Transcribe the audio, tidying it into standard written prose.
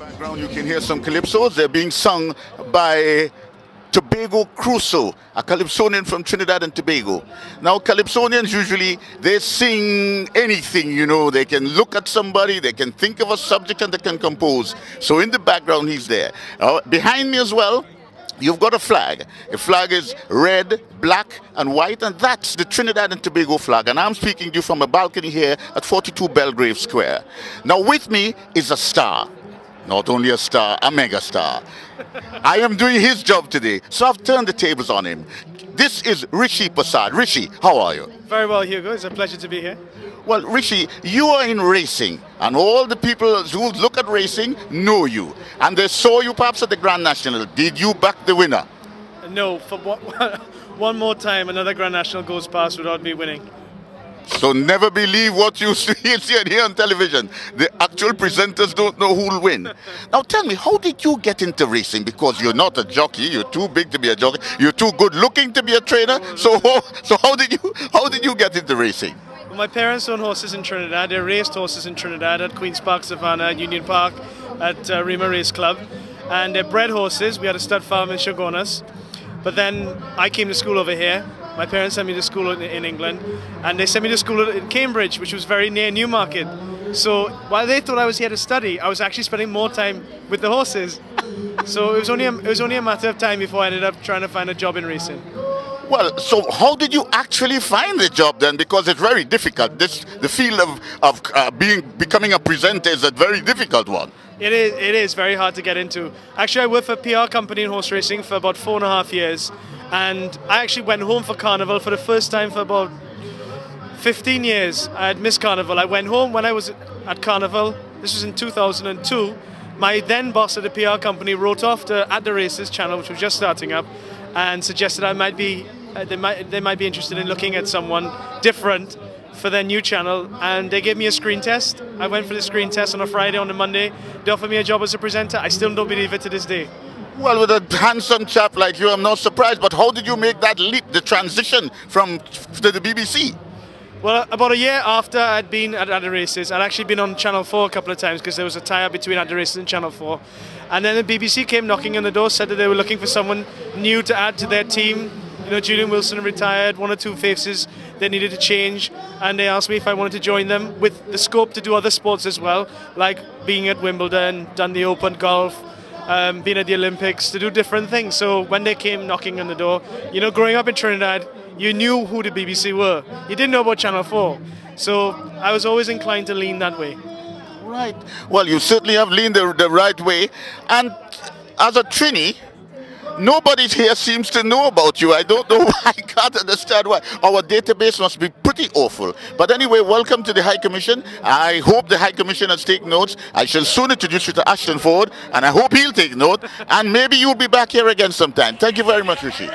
Background, you can hear some calypsos. They're being sung by Tobago Crusoe, a calypsonian from Trinidad and Tobago. Now, calypsonians usually, they sing anything, you know. They can look at somebody, they can think of a subject, and they can compose. So in the background, he's there. Behind me as well, you've got a flag. The flag is red, black, and white, and that's the Trinidad and Tobago flag. And I'm speaking to you from a balcony here at 42 Belgrave Square. Now, with me is a star. Not only a star, a mega star. I am doing his job today, so I've turned the tables on him. This is Rishi Prasad. Rishi, how are you? Very well, Hugo. It's a pleasure to be here. Well, Rishi, you are in racing, and all the people who look at racing know you. And they saw you perhaps at the Grand National. Did you back the winner? No, for one more time, another Grand National goes past without me winning. So never believe what you see and hear on television. The actual presenters don't know who'll win. Now tell me, how did you get into racing? Because you're not a jockey, you're too big to be a jockey, you're too good looking to be a trainer. So how did you get into racing? Well, my parents own horses in Trinidad. They raced horses in Trinidad at Queen's Park Savannah, at Union Park, at Rima Race Club. And they're bred horses. We had a stud farm in Shogunas. But then I came to school over here. My parents sent me to school in England, and they sent me to school in Cambridge, which was very near Newmarket. So while they thought I was here to study, I was actually spending more time with the horses. So it was only a matter of time before I ended up trying to find a job in racing. Well, so how did you actually find the job then? Because it's very difficult. The field of becoming a presenter is a very difficult one. It is very hard to get into. Actually, I worked for a PR company in horse racing for about 4.5 years. And I actually went home for Carnival for the first time for about 15 years. I had missed Carnival. I went home when I was at Carnival. This was in 2002. My then boss at the PR company wrote off the At the Races channel, which was just starting up, and suggested I might be they might be interested in looking at someone different for their new channel. And they gave me a screen test. I went for the screen test on a Friday. On a Monday, they offered me a job as a presenter. I still don't believe it to this day. Well, with a handsome chap like you, I'm not surprised. But how did you make that leap, the transition to the BBC? Well, about a year after I'd been at the Races, I'd actually been on Channel 4 a couple of times because there was a tie-up between At the Races and Channel 4. And then the BBC came knocking on the door, said that they were looking for someone new to add to their team. You know, Julian Wilson retired, one or two faces they needed to change, and they asked me if I wanted to join them with the scope to do other sports as well, like being at Wimbledon, done the Open golf, being at the Olympics, to do different things. So when they came knocking on the door, you know, growing up in Trinidad, you knew who the BBC were. You didn't know about Channel 4. So I was always inclined to lean that way. Right. Well, you certainly have leaned the right way. And as a Trini, nobody here seems to know about you. I don't know why. I can't understand why. Our database must be pretty awful. But anyway, welcome to the High Commission. I hope the High Commission has taken notes. I shall soon introduce you to Ashton Ford, and I hope he'll take note. And maybe you'll be back here again sometime. Thank you very much, Rishi.